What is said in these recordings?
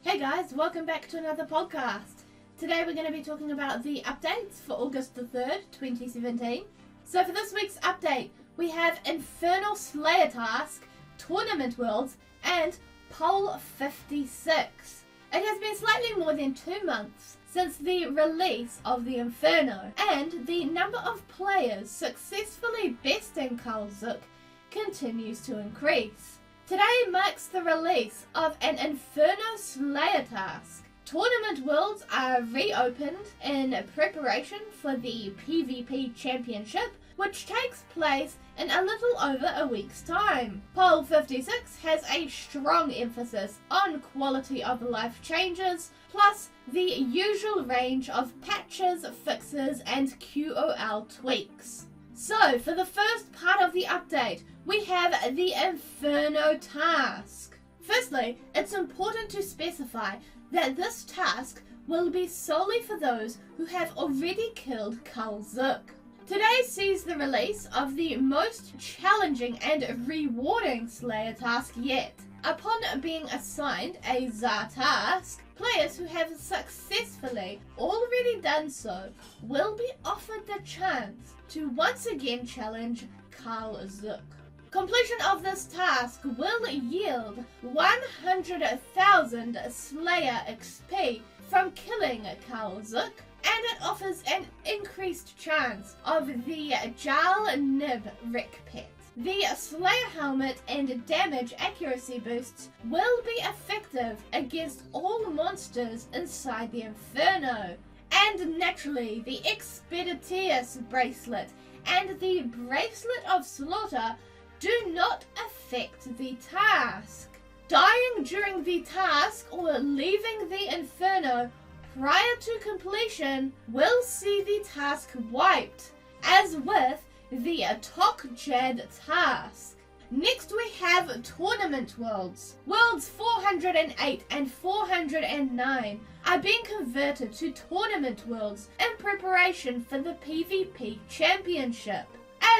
Hey guys, welcome back to another podcast. Today we're going to be talking about the updates for August the 3rd, 2017. So for this week's update, we have Infernal Slayer Task, Tournament Worlds, and Poll 56. It has been slightly more than 2 months since the release of the Inferno, and the number of players successfully besting Karl Zook continues to increase. Today marks the release of an Inferno Slayer Task. Tournament Worlds are reopened in preparation for the PvP Championship, which takes place in a little over a week's time. Poll 56 has a strong emphasis on quality of life changes, plus the usual range of patches, fixes, and QOL tweaks. So, for the first part of the update, we have the Inferno task. Firstly, it's important to specify that this task will be solely for those who have already killed Karl Zook. Today sees the release of the most challenging and rewarding Slayer task yet. Upon being assigned a Za task, players who have successfully already done so will be offered the chance to once again challenge Karl Zook. Completion of this task will yield 100,000 Slayer XP from killing Karl Zook, and it offers an increased chance of the Jal Nib Rick Pet. The Slayer helmet and damage accuracy boosts will be effective against all monsters inside the Inferno. And naturally, the Expeditious Bracelet and the Bracelet of Slaughter do not affect the task. Dying during the task or leaving the Inferno prior to completion will see the task wiped, as with the Tokjad task. Next we have Tournament Worlds. Worlds 408 and 409 are being converted to Tournament Worlds in preparation for the PvP Championship.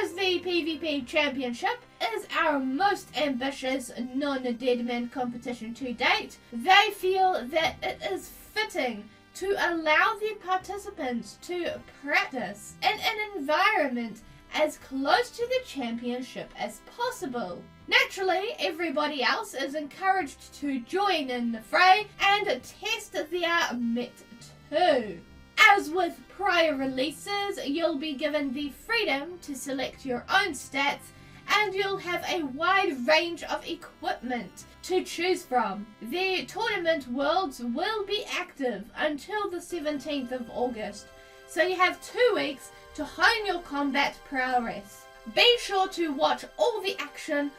As the PvP Championship is our most ambitious non-deadman competition to date, they feel that it is fitting to allow the participants to practice in an environment as close to the championship as possible. Naturally, everybody else is encouraged to join in the fray and test their might too. As with prior releases, you'll be given the freedom to select your own stats, and you'll have a wide range of equipment to choose from. The Tournament Worlds will be active until the 17th of August, so you have 2 weeks to hone your combat prowess. Be sure to watch all the action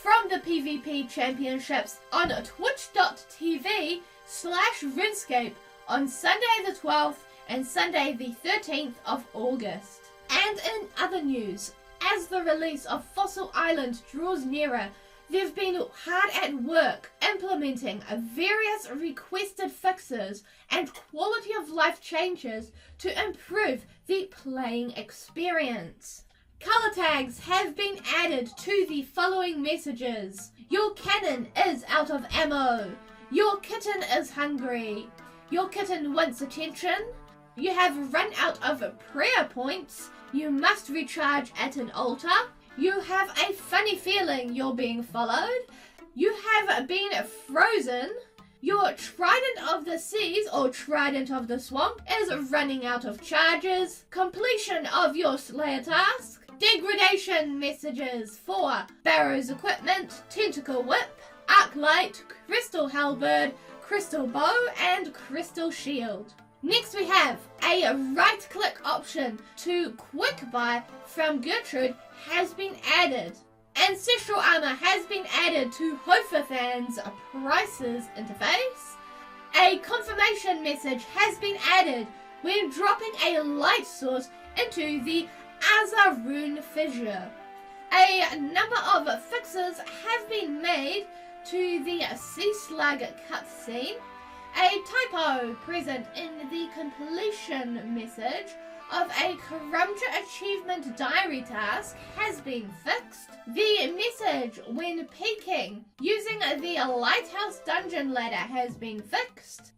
from the PvP Championships on twitch.tv/Runescape on Sunday the 12th and Sunday the 13th of August. And in other news, as the release of Fossil Island draws nearer, they've been hard at work implementing various requested fixes and quality of life changes to improve the playing experience. Color tags have been added to the following messages. Your cannon is out of ammo. Your kitten is hungry. Your kitten wants attention. You have run out of prayer points. You must recharge at an altar. You have a funny feeling you're being followed. You have been frozen. Your Trident of the Seas or Trident of the Swamp is running out of charges. Completion of your Slayer task. Degradation messages for Barrow's Equipment, Tentacle Whip, Arclight, Crystal Halberd, Crystal Bow, and Crystal Shield. Next we have a right-click option to quick buy from Gertrude has been added. Ancestral armor has been added to Hofethan's prices interface. A confirmation message has been added when dropping a light source into the Azarun fissure. A number of fixes have been made to the Sea Slug cutscene. A typo present in the completion message of a Corruption Achievement Diary task has been fixed. The message when peeking using the Lighthouse Dungeon ladder has been fixed.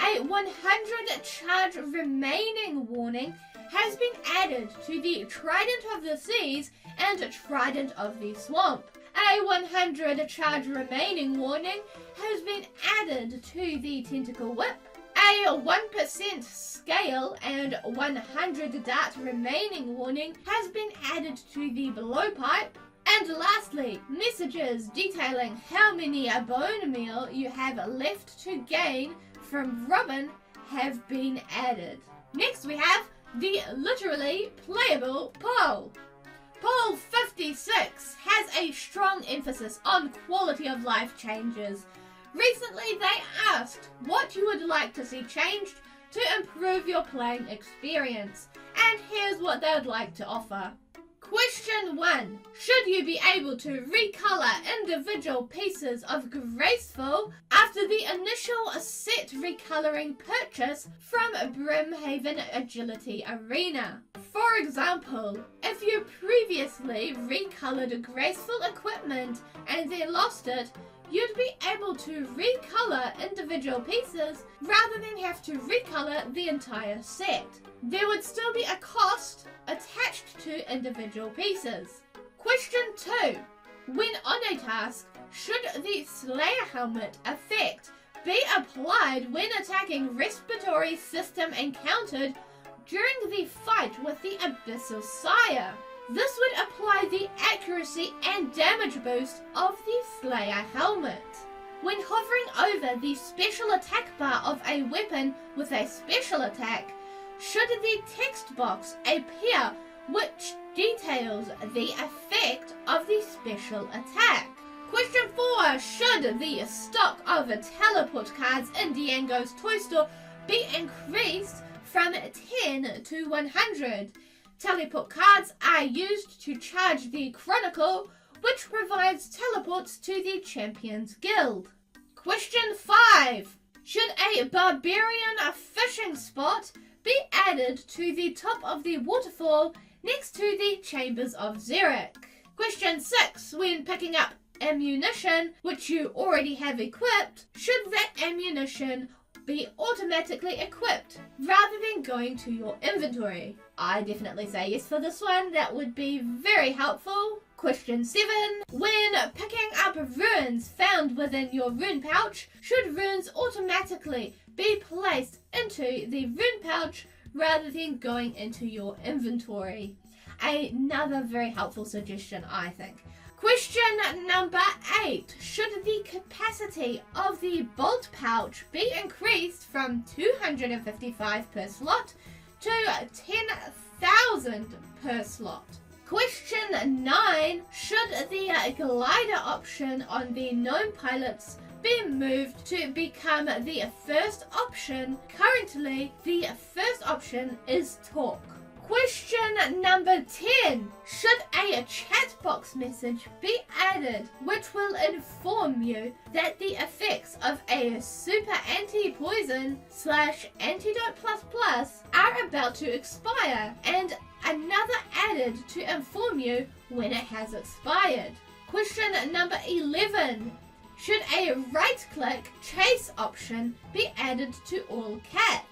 A 100 charge remaining warning has been added to the Trident of the Seas and Trident of the Swamp. A 100 charge remaining warning has been added to the Tentacle Whip. A 1% scale and 100 dart remaining warning has been added to the blowpipe. And lastly, messages detailing how many bone meal you have left to gain from Robin have been added. Next we have the literally playable poll. Poll 56 has a strong emphasis on quality of life changes. Recently they asked what you would like to see changed to improve your playing experience, and here's what they would like to offer. Question 1. Should you be able to recolor individual pieces of Graceful after the initial set recoloring purchase from Brimhaven Agility Arena? For example, if you previously recolored Graceful equipment and then lost it, you'd be able to recolor individual pieces rather than have to recolor the entire set. There would still be a cost attached to individual pieces. Question 2. When on a task, should the Slayer Helmet effect be applied when attacking respiratory system encountered during the fight with the Abyssal Sire? This would apply the accuracy and damage boost of the Slayer Helmet. When hovering over the special attack bar of a weapon with a special attack, should the text box appear which details the effect of the special attack? Question 4. Should the stock of teleport cards in Diango's toy store be increased from 10 to 100? Teleport cards are used to charge the Chronicle, which provides teleports to the Champions Guild. Question 5. Should a Barbarian fishing spot be added to the top of the waterfall next to the Chambers of Xeric? Question 6. When picking up ammunition, which you already have equipped, should that ammunition be automatically equipped rather than going to your inventory? I definitely say yes for this one. That would be very helpful. Question 7. When picking up runes found within your rune pouch, should runes automatically be placed into the rune pouch rather than going into your inventory? Another very helpful suggestion, I think. Question number 8. Should the capacity of the bolt pouch be increased from 255 per slot to 10,000 per slot? Question 9. Should the glider option on the gnome pilots be moved to become the first option? Currently, the first option is talk. Question number 10. Should a chat box message be added which will inform you that the effects of a super anti-poison / antidote plus are about to expire, and another added to inform you when it has expired? Question number 11. Should a right-click chase option be added to all cats?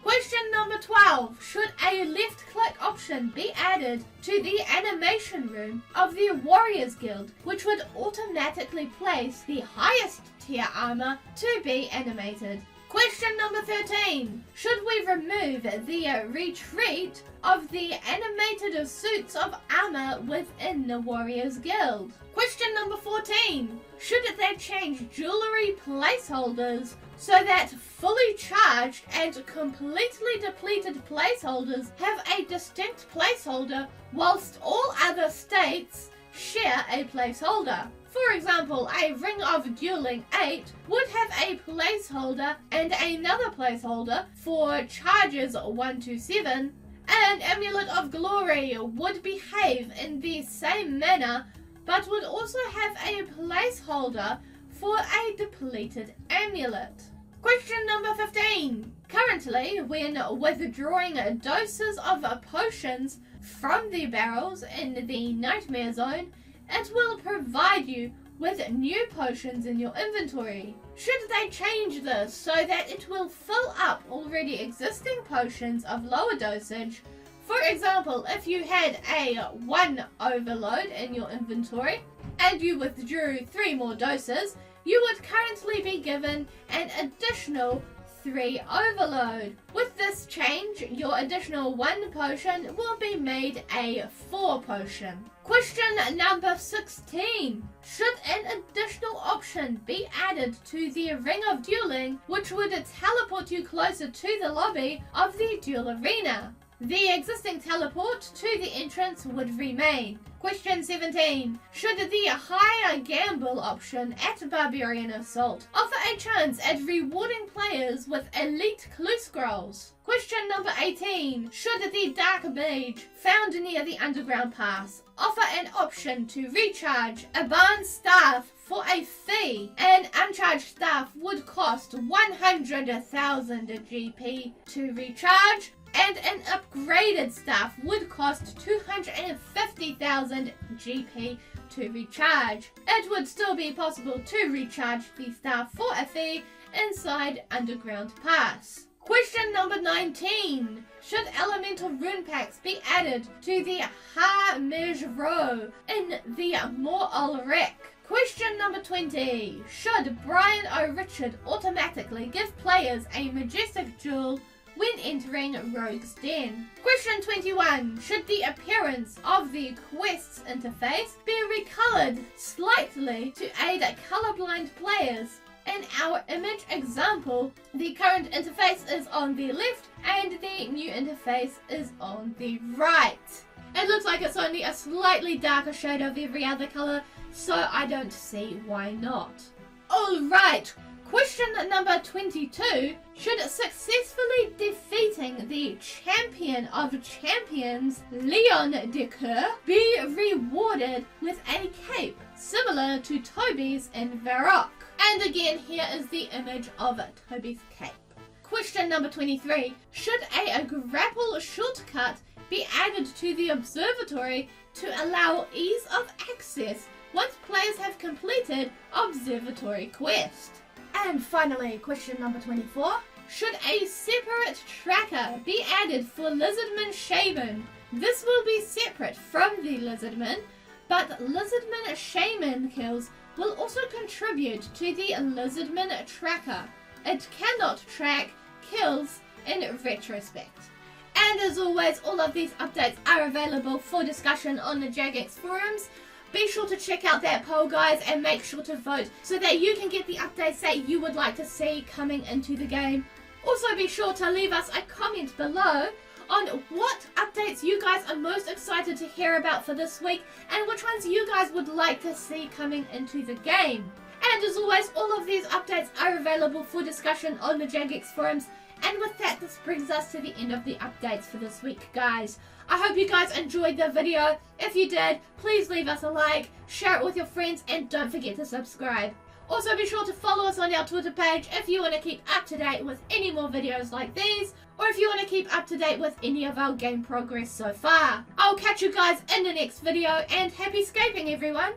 Question number 12. Should a left-click option be added to the animation room of the Warriors Guild, which would automatically place the highest tier armor to be animated? Question number 13. Should we remove the retreat of the animated suits of armor within the Warriors Guild? Question number 14. Should they change jewelry placeholders so that fully charged and completely depleted placeholders have a distinct placeholder whilst all other states share a placeholder? For example, a Ring of Dueling 8 would have a placeholder and another placeholder for charges 1 to 7. An Amulet of Glory would behave in the same manner but would also have a placeholder for a depleted amulet. Question number 15. Currently, when withdrawing doses of potions from the barrels in the Nightmare Zone, it will provide you with new potions in your inventory. Should they change this so that it will fill up already existing potions of lower dosage, for example, if you had a 1 overload in your inventory and you withdrew 3 more doses, you would currently be given an additional 3 overload. With this change, your additional 1 potion will be made a 4 potion. Question number 16. Should an additional option be added to the Ring of Dueling, which would teleport you closer to the lobby of the duel arena? The existing teleport to the entrance would remain. Question 17. Should the higher gamble option at Barbarian Assault offer a chance at rewarding players with elite clue scrolls? Question number 18. Should the Dark Mage found near the Underground Pass offer an option to recharge a barn staff for a fee? An uncharged staff would cost 100,000 GP to recharge, and an upgraded staff would cost 250,000 GP to recharge. It would still be possible to recharge the staff for a fee inside Underground Pass. Question number 19. Should elemental rune packs be added to the Ha-Mej-Ro in the Mor-Ul-Rek? Question number 20. Should Brian O'Richard automatically give players a majestic jewel when entering Rogue's Den? Question 21. Should the appearance of the quests interface be recolored slightly to aid colorblind players? In our image example, the current interface is on the left and the new interface is on the right. It looks like it's only a slightly darker shade of every other color, so I don't see why not. Alright, question number 22. Should successfully defeating the Champion of Champions, Leon Decoeur, be rewarded with a cape similar to Toby's in Varrock? And again, here is the image of Toby's cape. Question number 23. Should a grapple shortcut be added to the observatory to allow ease of access once players have completed observatory quest? And finally, question number 24. Should a separate tracker be added for Lizardman Shaman? This will be separate from the Lizardman, but Lizardman Shaman kills will also contribute to the Lizardman tracker. It cannot track kills in retrospect. And as always, all of these updates are available for discussion on the Jagex forums. Be sure to check out that poll, guys, and make sure to vote so that you can get the updates that you would like to see coming into the game. Also, be sure to leave us a comment below on what updates you guys are most excited to hear about for this week and which ones you guys would like to see coming into the game. And as always, all of these updates are available for discussion on the Jagex forums. And with that, this brings us to the end of the updates for this week, guys. I hope you guys enjoyed the video. If you did, please leave us a like, share it with your friends, and don't forget to subscribe. Also, be sure to follow us on our Twitter page if you want to keep up to date with any more videos like these, or if you want to keep up to date with any of our game progress so far. I'll catch you guys in the next video, and happy scaping, everyone!